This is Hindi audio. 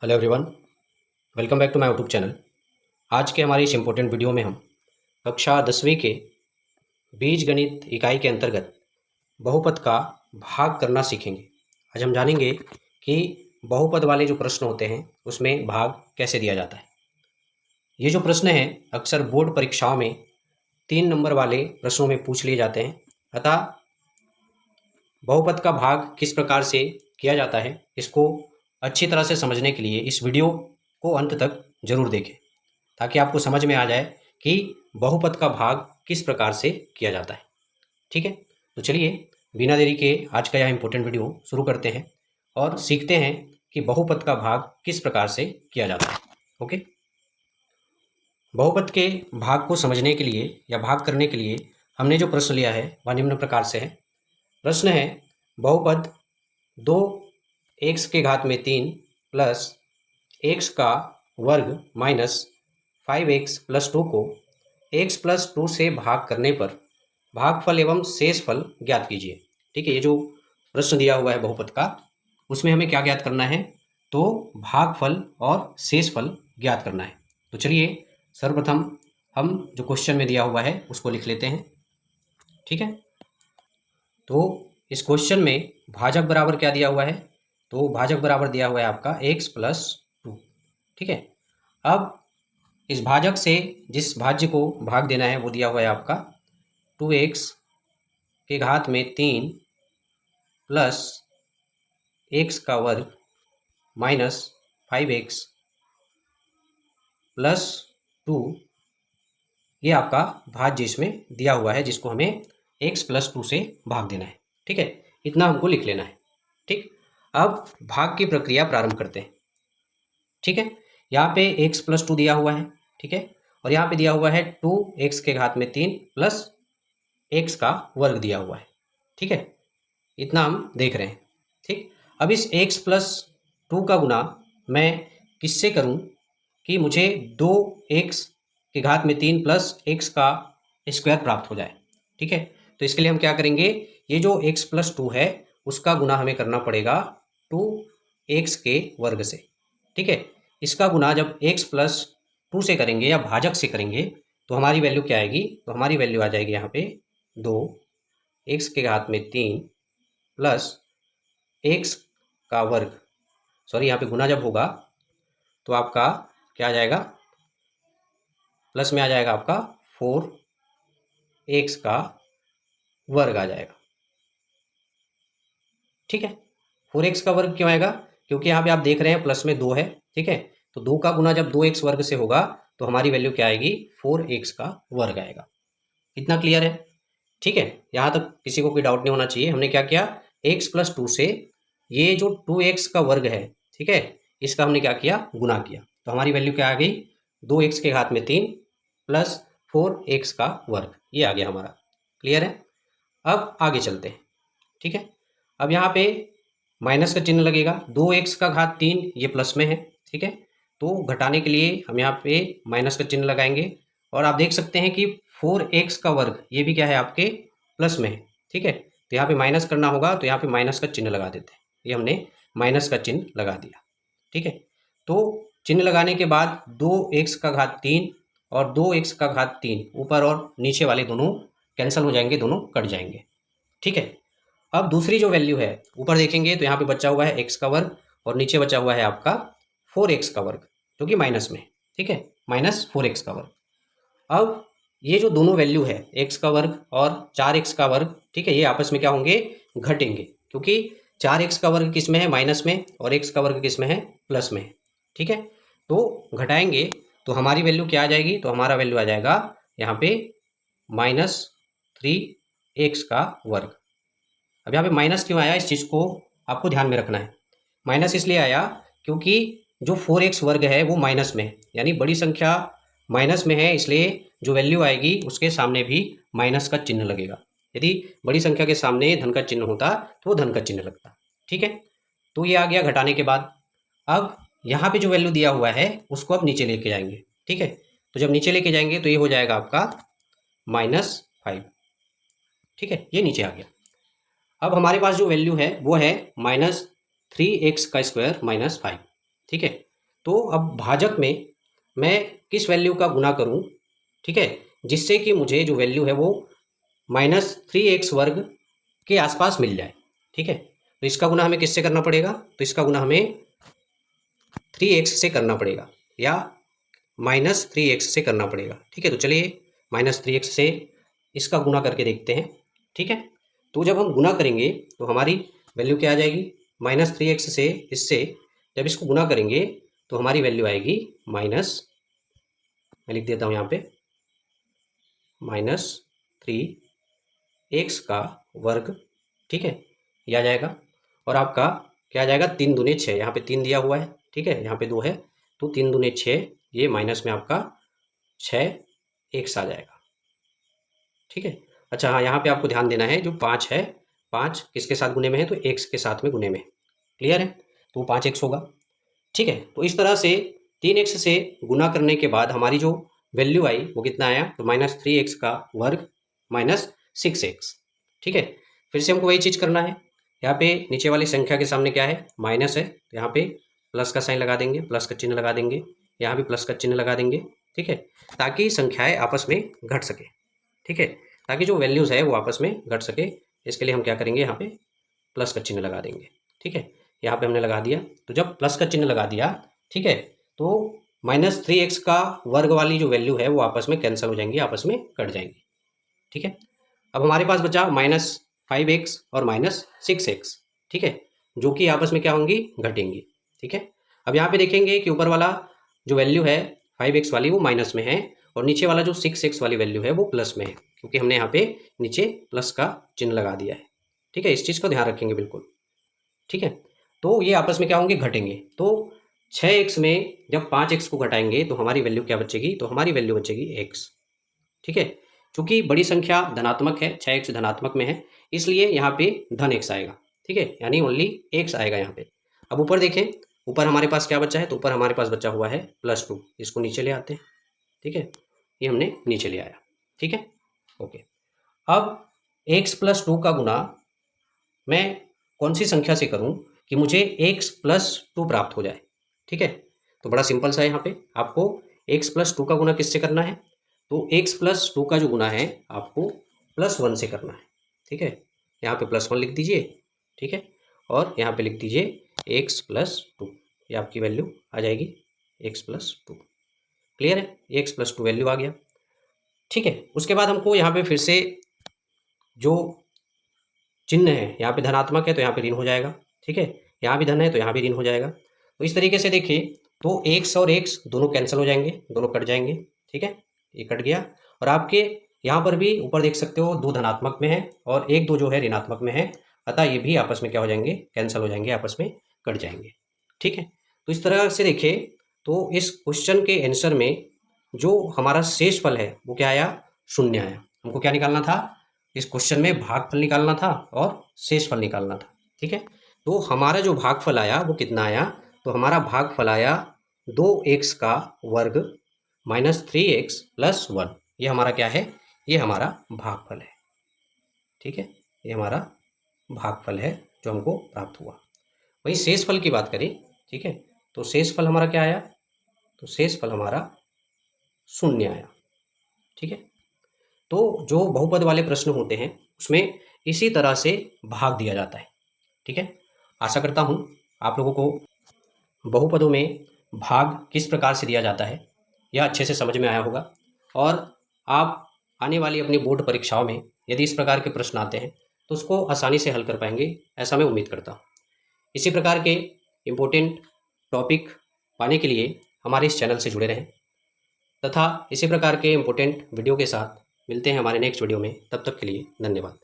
Hello everyone, welcome back to my YouTube channel. आज के हमारी इस इम्पोर्टेंट वीडियो में हम कक्षा 10वीं के बीज गणित इकाई के अंतर्गत बहुपद का भाग करना सीखेंगे। आज हम जानेंगे कि बहुपद वाले जो प्रश्न होते हैं उसमें भाग कैसे दिया जाता है। ये जो प्रश्न हैं अक्सर बोर्ड परीक्षाओं में 3 नंबर वाले प्रश्नों में पूछ लिए जाते हैं। अतः बहुपद का भाग किस प्रकार से किया जाता है इसको अच्छी तरह से समझने के लिए इस वीडियो को अंत तक जरूर देखें, ताकि आपको समझ में आ जाए कि बहुपद का भाग किस प्रकार से किया जाता है। ठीक है, तो चलिए बिना देरी के आज का यह इंपॉर्टेंट वीडियो शुरू करते हैं और सीखते हैं कि बहुपद का भाग किस प्रकार से किया जाता है। ओके, बहुपद के भाग को समझने के लिए या भाग करने के लिए हमने जो प्रश्न लिया है वह निम्न प्रकार से है। प्रश्न है, बहुपद 2x के घात में 3 प्लस x का वर्ग माइनस 5x प्लस 2 को x प्लस 2 से भाग करने पर भागफल एवं शेषफल ज्ञात कीजिए। ठीक है, ये जो प्रश्न दिया हुआ है बहुपद का, उसमें हमें क्या ज्ञात करना है? तो भागफल और शेषफल ज्ञात करना है। तो चलिए सर्वप्रथम हम जो क्वेश्चन में दिया हुआ है उसको लिख लेते हैं। ठीक है, तो इस क्वेश्चन में भाजक बराबर क्या दिया हुआ है? तो भाजक बराबर दिया हुआ है आपका x प्लस 2। ठीक है, अब इस भाजक से जिस भाज्य को भाग देना है वो दिया हुआ है आपका 2x के घात में 3 प्लस x का वर्ग माइनस 5x प्लस 2, ये आपका भाज्य इसमें दिया हुआ है जिसको हमें x प्लस 2 से भाग देना है। ठीक है, इतना हमको लिख लेना है। ठीक, अब भाग की प्रक्रिया प्रारंभ करते हैं। ठीक है, यहाँ पे x प्लस 2 दिया हुआ है। ठीक है, और यहाँ पे दिया हुआ है 2x के घात में 3 प्लस x का वर्ग दिया हुआ है। ठीक है, इतना हम देख रहे हैं। ठीक, अब इस x प्लस 2 का गुना मैं किससे करूं कि मुझे 2x के घात में 3 प्लस x का स्क्वायर प्राप्त हो जाए। ठीक है, तो इसके लिए हम क्या करेंगे? ये जो x प्लस 2 है उसका गुना हमें करना पड़ेगा 2x के वर्ग से। ठीक है, इसका गुना जब x प्लस 2 से करेंगे या भाजक से करेंगे तो हमारी वैल्यू क्या आएगी? तो हमारी वैल्यू आ जाएगी यहाँ पे 2x के घात में 3 प्लस x का वर्ग, सॉरी यहाँ पे गुना जब होगा तो आपका क्या आ जाएगा? प्लस में आ जाएगा आपका 4x का वर्ग आ जाएगा। ठीक है, 4x का वर्ग क्यों आएगा? क्योंकि यहाँ पे आप देख रहे हैं प्लस में 2 है। ठीक है, तो 2 का गुना जब 2x वर्ग से होगा तो हमारी वैल्यू क्या आएगी? 4x का वर्ग आएगा। इतना क्लियर है? ठीक है, यहाँ तक किसी को कोई डाउट नहीं होना चाहिए। हमने क्या किया? x प्लस 2 से ये जो 2x का वर्ग है, ठीक है, इसका हमने क्या किया? गुना किया। तो हमारी वैल्यू क्या आ गई? 2x के घात में 3 प्लस 4x का वर्ग, ये आ गया हमारा। क्लियर है? अब आगे चलते हैं। ठीक है, अब यहाँ पे माइनस का चिन्ह लगेगा। 2x का घात 3 ये प्लस में है। ठीक है, तो घटाने के लिए हम यहाँ पे माइनस का चिन्ह लगाएंगे और आप देख सकते हैं कि 4x का वर्ग ये भी क्या है? आपके प्लस में है। ठीक है, तो यहाँ पे माइनस करना होगा तो यहाँ पे माइनस का चिन्ह लगा देते हैं। ये हमने माइनस का चिन्ह लगा दिया। ठीक है, तो चिन्ह लगाने के बाद 2x का घात 3 और 2x का घात 3 ऊपर और नीचे वाले दोनों कैंसिल हो जाएंगे, दोनों कट जाएंगे। ठीक है, अब दूसरी जो वैल्यू है ऊपर देखेंगे तो यहाँ पे बचा हुआ है x का वर्ग और नीचे बचा हुआ है आपका 4x का वर्ग जो कि माइनस में। ठीक है, माइनस 4x का वर्ग। अब ये जो दोनों वैल्यू है x का वर्ग और 4x का वर्ग, ठीक है, ये आपस में क्या होंगे? घटेंगे, क्योंकि 4x का वर्ग किस में है? माइनस में, और x का वर्ग किस में है? प्लस में है। ठीक है, तो घटाएंगे तो हमारी वैल्यू क्या आ जाएगी? तो हमारा वैल्यू आ जाएगा यहाँ पे -3x का वर्ग। अब यहाँ पे माइनस क्यों आया? इस चीज़ को आपको ध्यान में रखना है। माइनस इसलिए आया क्योंकि जो 4x वर्ग है वो माइनस में है, यानी बड़ी संख्या माइनस में है, इसलिए जो वैल्यू आएगी उसके सामने भी माइनस का चिन्ह लगेगा। यदि बड़ी संख्या के सामने धन का चिन्ह होता तो वो धन का चिन्ह लगता। ठीक है, तो ये आ गया घटाने के बाद। अब यहाँ पे जो वैल्यू दिया हुआ है उसको अब नीचे लेके जाएंगे। ठीक है, तो जब नीचे लेके जाएंगे तो ये हो जाएगा आपका -5। ठीक है, ये नीचे आ गया। अब हमारे पास जो वैल्यू है वो है -3x का स्क्वायर -5। ठीक है, तो अब भाजक में मैं किस वैल्यू का गुना करूं, ठीक है, जिससे कि मुझे जो वैल्यू है वो -3x² के आसपास मिल जाए, ठीक है। तो इसका गुना हमें किससे करना पड़ेगा, तो इसका गुना हमें 3x से करना पड़ेगा या -3x से करना पड़ेगा, ठीक है। तो चलिए -3x से इसका गुना करके देखते हैं, ठीक है। तो जब हम गुना करेंगे तो हमारी वैल्यू क्या आ जाएगी, -3x से इससे जब इसको गुना करेंगे तो हमारी वैल्यू आएगी माइनस, मैं लिख देता हूँ यहाँ पे -3x², ठीक है, ये आ जाएगा। और आपका क्या आ जाएगा, 3 दूने 6, यहाँ पे 3 दिया हुआ है, ठीक है, यहाँ पे 2 है, तो 3 दूने 6, ये माइनस में आपका 6x आ जाएगा, ठीक है। अच्छा हाँ, यहाँ पे आपको ध्यान देना है, जो 5 है, 5 किसके साथ गुने में है, तो x के साथ में गुने में, क्लियर है, तो 5x होगा, ठीक है। तो इस तरह से 3x से गुना करने के बाद हमारी जो वैल्यू आई वो कितना आया, तो -3x² -6x, ठीक है। फिर से हमको वही चीज़ करना है, यहाँ पे नीचे वाली संख्या के सामने क्या है, माइनस है, तो यहाँ पे प्लस का साइन लगा देंगे, प्लस का चिन्ह लगा देंगे, यहाँ भी प्लस का चिन्ह लगा देंगे, ठीक है, ताकि संख्याएं आपस में घट सके, ठीक है, ताकि जो वैल्यूज़ है वो आपस में घट सके। इसके लिए हम क्या करेंगे, यहाँ पे प्लस का चिन्ह लगा देंगे, ठीक है, यहाँ पे हमने लगा दिया। तो जब प्लस का चिन्ह लगा दिया, ठीक है, तो -3x² वाली जो वैल्यू है वो आपस में कैंसिल हो जाएंगी, आपस में कट जाएंगी, ठीक है। अब हमारे पास बचा -5x और -6x, ठीक है, जो कि आपस में क्या होंगी, घटेंगी, ठीक है। अब यहाँ पे देखेंगे कि ऊपर वाला जो वैल्यू है 5x वाली वो माइनस में है और नीचे वाला जो 6x वाली वैल्यू है वो प्लस में है, क्योंकि हमने यहाँ पे नीचे प्लस का चिन्ह लगा दिया है, ठीक है। इस चीज़ को ध्यान रखेंगे बिल्कुल, ठीक है। तो ये आपस में क्या होंगे, घटेंगे। तो 6x में जब 5x को घटाएंगे तो हमारी वैल्यू क्या बचेगी, तो हमारी वैल्यू बचेगी x, ठीक है। चूंकि बड़ी संख्या धनात्मक है, 6x धनात्मक में है, इसलिए यहाँ पे धन x आएगा, ठीक है, यानी ओनली x आएगा यहाँ पे। अब ऊपर देखें, ऊपर हमारे पास क्या बचा है, तो ऊपर हमारे पास बचा हुआ है +2, इसको नीचे ले आते हैं, ठीक है, ये हमने नीचे ले आया, ठीक है, ओके। अब x + 2 का गुना मैं कौन सी संख्या से करूं कि मुझे x + 2 प्राप्त हो जाए, ठीक है। तो बड़ा सिंपल सा है, यहाँ पे आपको x + 2 का गुना किससे करना है, तो x + 2 का जो गुना है आपको +1 से करना है, ठीक है। यहाँ पे +1 लिख दीजिए, ठीक है, और यहाँ पे लिख दीजिए x + 2, ये आपकी वैल्यू आ जाएगी x + 2, क्लियर है, x + 2 वैल्यू आ गया, ठीक है। उसके बाद हमको यहाँ पे फिर से जो चिन्ह है, यहाँ पे धनात्मक है तो यहाँ पे ऋण हो जाएगा, ठीक है, यहाँ भी धन है तो यहाँ भी ऋण हो जाएगा। तो इस तरीके से देखिए, तो x और x दोनों कैंसिल हो जाएंगे, दोनों कट जाएंगे, ठीक है, ये कट गया। और आपके यहाँ पर भी ऊपर देख सकते हो 2 धनात्मक में है और 1 2 जो है ऋणात्मक में है, अतः ये भी आपस में क्या हो जाएंगे, कैंसिल हो जाएंगे, आपस में कट जाएंगे, ठीक है। तो इस तरह से देखिए, तो इस क्वेश्चन के आंसर में जो हमारा शेष फल है वो क्या आया, 0 आया। हमको क्या निकालना था, इस क्वेश्चन में भागफल निकालना था और शेषफल निकालना था, ठीक है। तो हमारा जो भागफल आया वो कितना आया, तो हमारा भागफल आया 2x² -3x + 1, ये हमारा क्या है, ये हमारा भागफल है, ठीक है, ये हमारा भागफल है जो हमको प्राप्त हुआ। वहीं शेषफल की बात करें, ठीक है, तो शेषफल हमारा क्या आया, तो शेषफल हमारा 0 आया, ठीक है। तो जो बहुपद वाले प्रश्न होते हैं उसमें इसी तरह से भाग दिया जाता है, ठीक है। आशा करता हूँ आप लोगों को बहुपदों में भाग किस प्रकार से दिया जाता है यह अच्छे से समझ में आया होगा और आप आने वाली अपनी बोर्ड परीक्षाओं में यदि इस प्रकार के प्रश्न आते हैं तो उसको आसानी से हल कर पाएंगे, ऐसा मैं उम्मीद करता हूँ। इसी प्रकार के इम्पोर्टेंट टॉपिक पाने के लिए हमारे इस चैनल से जुड़े रहें तथा इसी प्रकार के इम्पोर्टेंट वीडियो के साथ मिलते हैं हमारे नेक्स्ट वीडियो में। तब तक के लिए धन्यवाद।